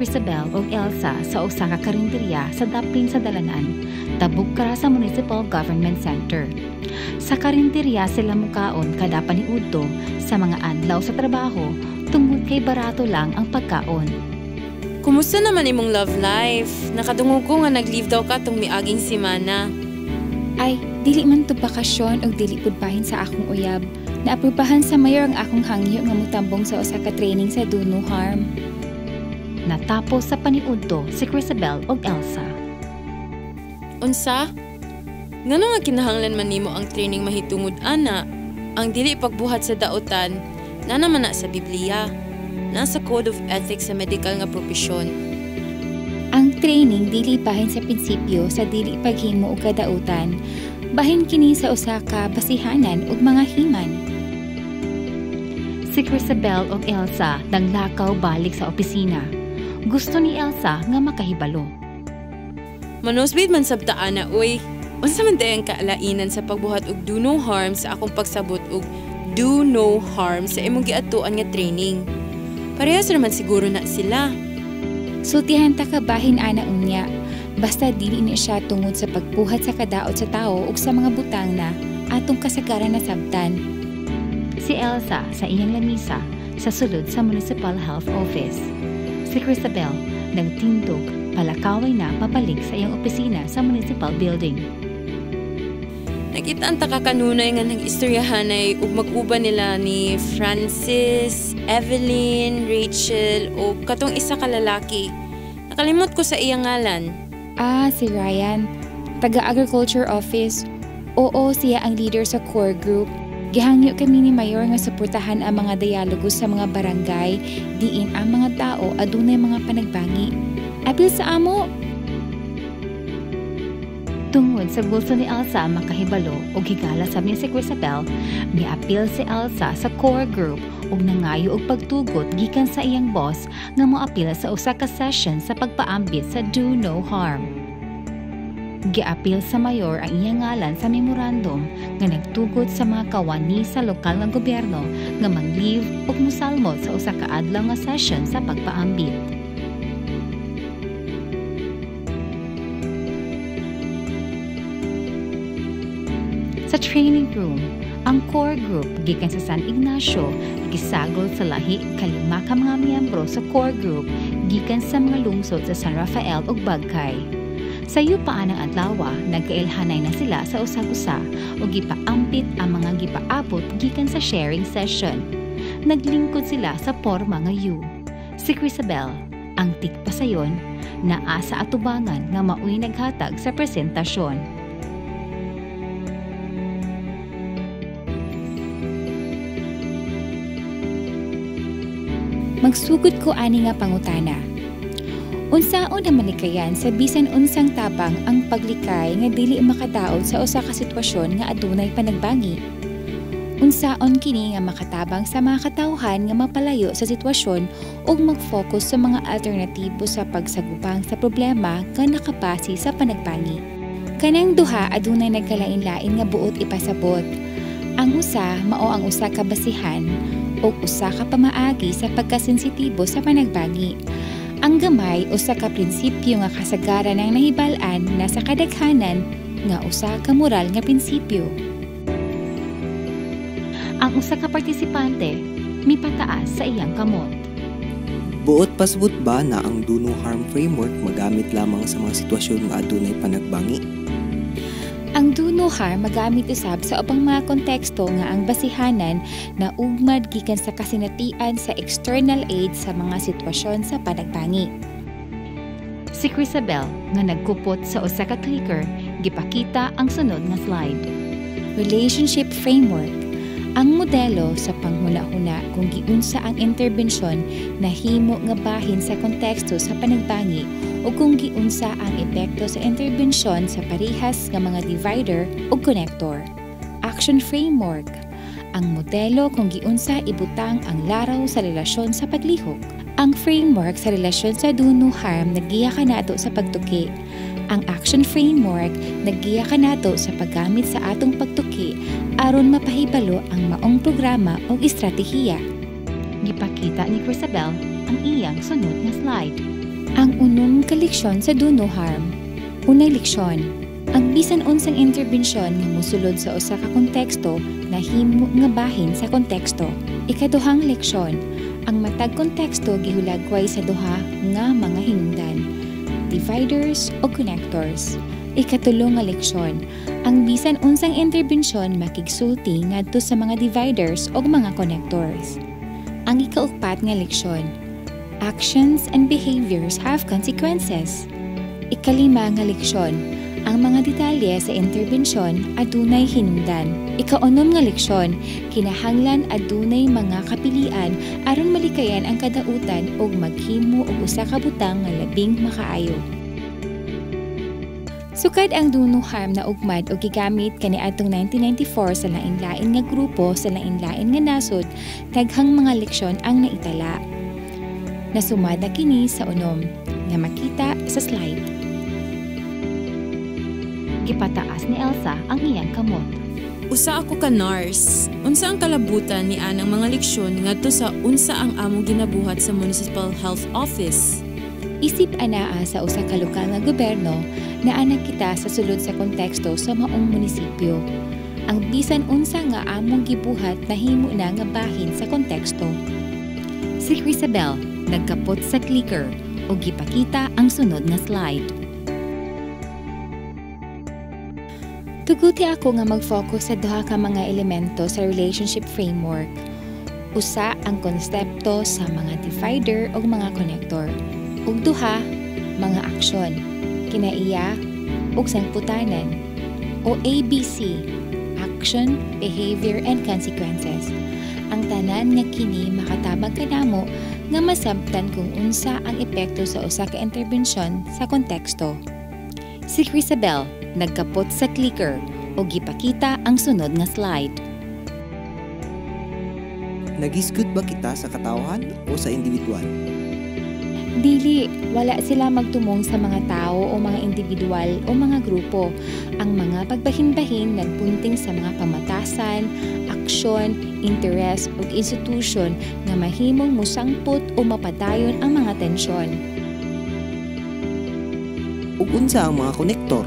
Crisabel ug Elsa sa usa ka karinderya sa dapin sa dalanan, tabuk kara sa Municipal Government Center. Sa karinderya sila mukaon kada paniudto sa mga adlaw sa trabaho tungod kay barato lang ang pagkaon. Kumusta naman imong love life? Nakadungog ko nga nag-leave daw ka tong miaging semana. Ay, dili man to bakasyon o dili pud bahin sa akong uyab. Naaprubahan sa mayor ang akong hangyo nga mutambong sa usa ka training sa Do No Harm. Natapos sa paniudto si Crisabel ug Elsa. Unsa? Ngano nga kinahanglan man nimo ang training mahitungod ana? Ang dili pagbuhat sa daotan na naman na sa Biblia. Nasa Code of Ethics sa medical nga propesyon. Ang training dili bahin sa prinsipyo sa dili paghimo og kadautan. Bahin kini sa usa ka basihanan ug mga himan. Si Crisabel ug Elsa naglakaw balik sa opisina. Gusto ni Elsa nga makahibalo. Manusbid man sabta ana, uy. Unsa man dayang kaalainan sa pagbuhat og do no harm sa akong pagsabot og do no harm sa imong giadtuan nga training. Parehas naman siguro na sila. Sultihan ta ka bahin ana unya. Basta dili ni siya tungod sa pagbuhat sa kadaot sa tao ug sa mga butang na atong kasagaran na sabtan. Si Elsa sa iyang lamisa sa sulod sa Municipal Health Office. Si Crisabel nagtindog palakaway na papalik sa iyang opisina sa municipal building. Nakita ang takakanunay nga nag-istoryahanay ug mag-uban nila ni Francis, Evelyn, Rachel o katong isa ka lalaki. Nakalimot ko sa iyang ngalan. Si Ryan. Taga-Agriculture Office. Oo, siya ang leader sa core group. Gihangyo kami ni Mayor nga suportahan ang mga dialogo sa mga barangay, diin ang mga tao adunay mga panagbangi. Apil sa amo! Tungod sa gusto ni Elsa makahibalo ug higala sa ni si Crisabel, miapil si Elsa sa core group ug nangayo og pagtugot gikan sa iyang boss nga moapil sa usa ka session sa pagpaambit sa Do No Harm. Giapil sa mayor ang iyang ngalan sa memorandum nga nagtugot sa mga kawani sa lokal nga gobyerno nga mag-leave ug mosalmot sa usa ka adlaw nga session sa pagpaambit. Sa training room, ang core group gikan sa San Ignacio gisagol sa lahi kalima ka mga miyembro sa core group gikan sa mga lungsod sa San Rafael ug Bagkay. Sa yupaan ng adlaw, nagkailhanay na sila sa usag-usa ug gipaampit ang mga gipaabot gikan sa sharing session. Naglingkod sila sa porma nga U. Si Crisabel, ang tikpasayon, naa sa atubangan nga maoy naghatag sa presentasyon. Magsugod ko ani nga pangutana. Unsaon naman nikayan sa bisan unsang tabang ang paglikay nga dili makadaot sa usa ka sitwasyon nga adunay panagbangi? Unsaon kini nga makatabang sa mga katawhan nga mapalayo sa sitwasyon ug mag-focus sa mga alternatibo sa pagsagubang sa problema nga nakabase sa panagbangi? Kanang duha adunay nagkalain-lain nga buot ipasabot. Ang usa mao ang usa ka basihan o usa ka pamaagi sa pagkasensitibo sa panagbangi. Ang gamay usa ka prinsipyo nga kasagaran ng nahibal-an na sa kadaghanan nga usa ka moral nga prinsipyo. Ang usa ka partisipante mipataas sa iyang kamot. Buot pasbut ba na ang Do No Harm framework magamit lamang sa mga sitwasyon nga adunay panagbangi? Ang Do No Harm magamit usab sa ubang mga konteksto nga ang basihanan na ugmad gikan sa kasinatian sa external aid sa mga sitwasyon sa panagbangi. Si Crisabel nga nagkupot sa usa ka clicker, gipakita ang sunod nga slide. Relationship framework. Ang modelo sa panghuna-huna kung giunsa ang interbensyon na himo nga bahin sa konteksto sa panagbangi o kung giunsa ang epekto sa interbensyon sa parehas nga mga divider o connector. Action framework. Ang modelo kung giunsa ibutang ang laraw sa relasyon sa paglihok. Ang framework sa relasyon sa Do No Harm naggiya kanato sa pagtuki. Ang action framework naggiya kanato sa paggamit sa atong pagtuki aron mapahibalo ang maong programa o estratehiya. Gipakita ni Crisabel ang iyang sunod nga slide. Ang unong kaleksyon sa Do No Harm. Unang leksyon, ang bisan unsang interbensyon nga mosulod sa usa ka konteksto nahimo nga bahin sa konteksto. Ikaduhang leksyon, ang matag konteksto gihulagway sa duha nga mga hinungdan, dividers o connectors. Ikatulo nga leksyon, ang bisan unsang interbensyon makigsulti ngadto sa mga dividers o mga connectors. Ang ikaupat nga leksyon, actions and behaviors have consequences. Ikalima nga leksyon, ang mga detalye sa interbensyon adunay hinungdan. Ikaunom nga leksyon, kinahanglan adunay mga kapilian aron malikayan ang kadautan ug maghimo og usa ka butang nga labing makaayo. Sukad ang Do No Harm na ugmad o gigamit kaniadtong 1994 sa lain-lain nga grupo sa lain-lain nga nasod, daghang mga leksyon ang naitala. Nasumada kini sa unom nga makita sa slide. Gipataas ni Elsa ang iyang kamot. Usa ako ka nurse. Unsa ang kalabutan ni anang mga leksyon ngadto sa unsa ang among ginabuhat sa Municipal Health Office? Isip anaa sa usa ka lokal nga gobyerno na anak kita sa sulod sa konteksto sa maong munisipyo. Ang bisan unsa nga among gibuhat nahimo na nga bahin sa konteksto. Si Crisabel nagkapot sa clicker o gipakita ang sunod nga slide. Tuguti ako nga mag-focus sa duha ka mga elemento sa relationship framework. Usa ang konsepto sa mga divider o mga connector. Ug duha, mga aksyon, kinaiya ug sangputanan o ABC, action, behavior, and consequences. Ang tanan nga kini makatabang kanamo nga masabtan kung unsa ang epekto sa usa ka interbensyon sa konteksto. Si Crisabel nagkapot sa clicker o gipakita ang sunod nga slide. Nagisgud ba kita sa katawhan o sa individual? Dili, wala sila magtumong sa mga tao o mga individual o mga grupo. Ang mga pagbahin-bahin nagpunting sa mga pamatasan, aksyon, interes ug institusyon nga mahimong musangpot o mapadayon ang mga tensyon. Ug unsa ang mga konektor?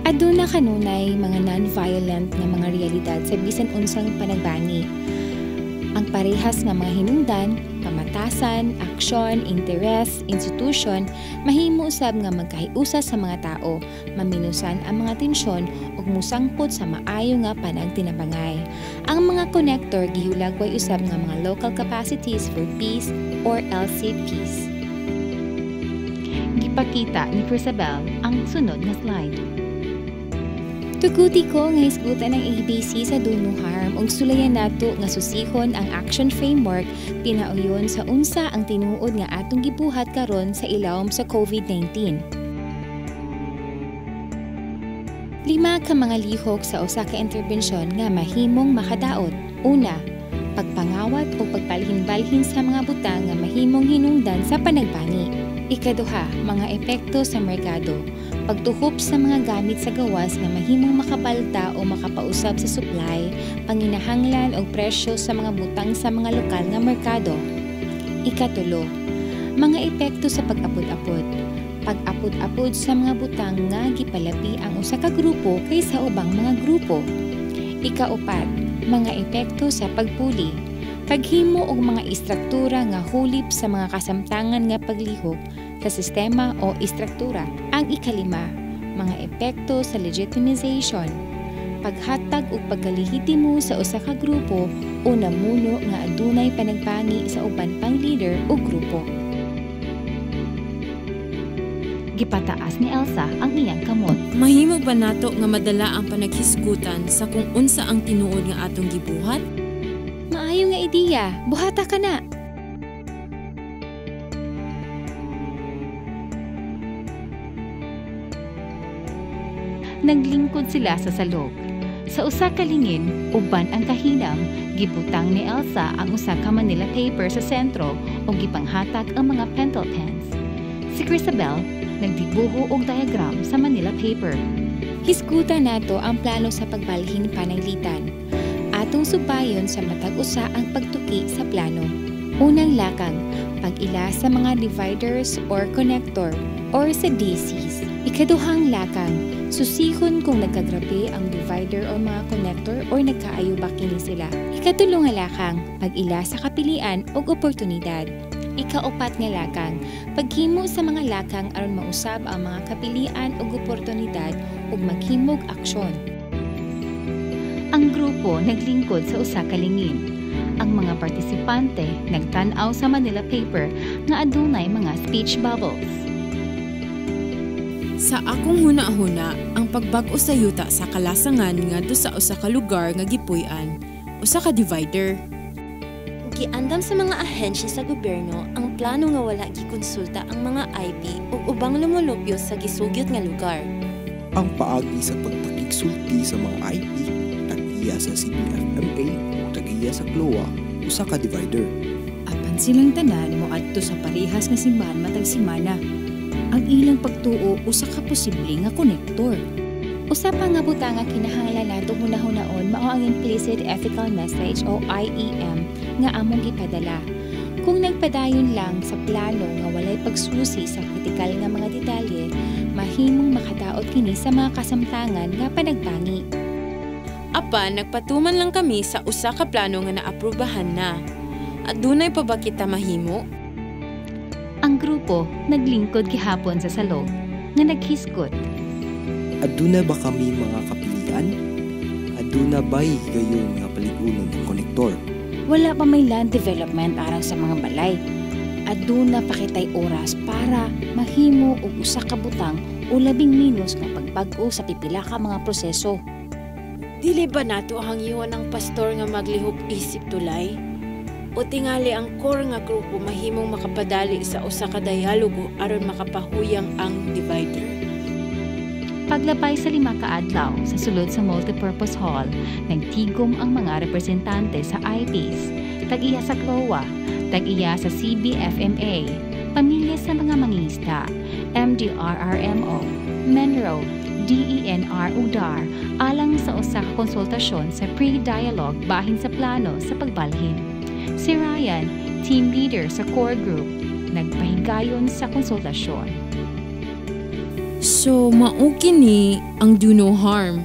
Aduna kanunay mga non-violent nga mga realidad sa bisan unsang panagbangi. Ang parehas nga mga hinungdan, pamatasan, aksyon, interes, institusyon, mahimo usab nga magkahiusa sa mga tao, maminusan ang mga tensyon ug musangpot sa maayo nga panagtinabangay. Ang mga connector gihulagway usab nga mga local capacities for peace or LCPs. Gipakita ni Crisabel ang sunod nga slide. Tuguti ko nga hisgutan ang ABC sa Do No Harm ug sulayan nato nga susihon ang action framework pinauyon sa unsa ang tinuod nga atong gibuhat karon sa ilawom sa COVID-19. 5 ka mga lihok sa usa ka interbensyon nga mahimong makadaot. Una, pagpangawat o pagbalhin-balhin sa mga butang nga mahimong hinungdan sa panagbangi. Ikaduha, mga epekto sa merkado. Pagtuhop sa mga gamit sa gawas na mahimong makabalta o makapausab sa supply, panginahanglan o presyo sa mga butang sa mga lokal nga merkado. Ikatulo, mga epekto sa pag-apod-apod. Pag-apod-apod sa mga butang nga gipalabi ang usa ka grupo kaysa ubang mga grupo. Ikaupat, mga epekto sa pagpuli. Paghimo og mga istruktura nga hulip sa mga kasamtangan nga paglihok sa sistema o istruktura. Ang ikalima, mga epekto sa legitimization. Paghatag o pagkalihitimo sa usa ka grupo o namuno nga adunay panagbangi sa uban pang leader o grupo. Gipataas ni Elsa ang iyang kamot. Mahimo ba nato nga madala ang panaghisgutan sa kung unsa ang tinuod nga atong gibuhat? Maayo nga ideya, buhata ka na! Naglingkod sila sa salog. Sa usa ka lingin, uban ang kahinam, gibutang ni Elsa ang usa ka Manila paper sa sentro o gipanghatag ang mga pentel pens. Si Crisabel nagdibuho og diagram sa Manila paper. Hisgutan nato ang plano sa pagbalhin pananglitan. Atong supayon sa matag usa ang pagtuki sa plano. Unang lakang, pag-ila sa mga dividers or connector or sa DCs. Ikaduhang lakang, susihon kung nagkagrabe ang divider o mga connector or nagkaayuba kini sila. Ikatulong nga lakang, pag-ila sa kapilian o oportunidad. Ikaupat nga lakang, paghimo sa mga lakang aron mausab ang mga kapilian o oportunidad ug maghimog aksyon. Ang grupo naglingkod sa usa ka lingin. Ang mga partisipante nagtan-aw sa Manila paper nga adunay mga speech bubbles. Sa akong huna-huna, ang pagbag-o sa yuta sa kalasangan ngadto sa usa ka lugar nga gipuy-an, usa ka divider. Giandam sa mga ahensya sa gobyerno ang plano nga wala gikonsulta ang mga IP ug ubang lumulupyo sa gisugyot nga lugar. Ang paagi sa pagpakigsulti sa mga IP, tag-iya sa CBFMA o tag-iya sa CLOA, usa ka divider. Apan silang tanan mo adto sa parehas nga simbahan matag semana. Ang ilang pagtuo usa ka posible nga konektor. Usa pa nga butang nga kinahanglan nato hunahunahon mao ang implicit ethical message o IEM nga among gipadala. Kung nagpadayon lang sa plano nga walay pagsusi sa kritikal nga mga detalye, mahimong makadaot kini sa mga kasamtangan nga panagbangi. Apan nagpatuman lang kami sa usa ka plano nga naaprubahan na. Adunay pa ba kita mahimo? Ang grupo naglingkod gihapon sa salog nga naghisgot. Aduna ba kami mga kapilian? Aduna ba'y gayon nga paligunon ng konektor? Wala pa may land development alang sa mga balay. Aduna pa kitay oras para mahimo og usa ka butang o labing minus nga pagbag-o sa pipila ka mga proseso. Dili ba nato hangyoon ang pastor nga maglihok isip tulay? O tingali ang core nga grupo mahimong makapadali sa usa ka dialogo aron makapahuyang ang divider? Paglabay sa 5 ka adlaw sa sulod sa multipurpose hall, nagtigom ang mga representante sa IPs, tag-iya sa CLOA, tag-iya sa CBFMA, pamilya sa mga mangingisda, MDRRMO, MENRO, DENR UDAR, alang sa usa ka konsultasyon sa pre-dialogue bahin sa plano sa pagbalhin. Si Ryan, team leader sa core group, nagpahigayon sa konsultasyon. So, mao kini ang do no harm.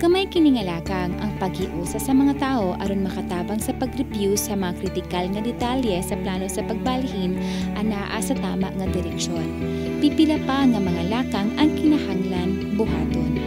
Kamay kiningalakang ang paghiusa sa mga tao aron makatabang sa pag-review sa mga kritikal nga detalye sa plano sa pagbalhin anaa sa tama nga direksyon. Pipila pa nga mga lakang ang kinahanglan buhaton.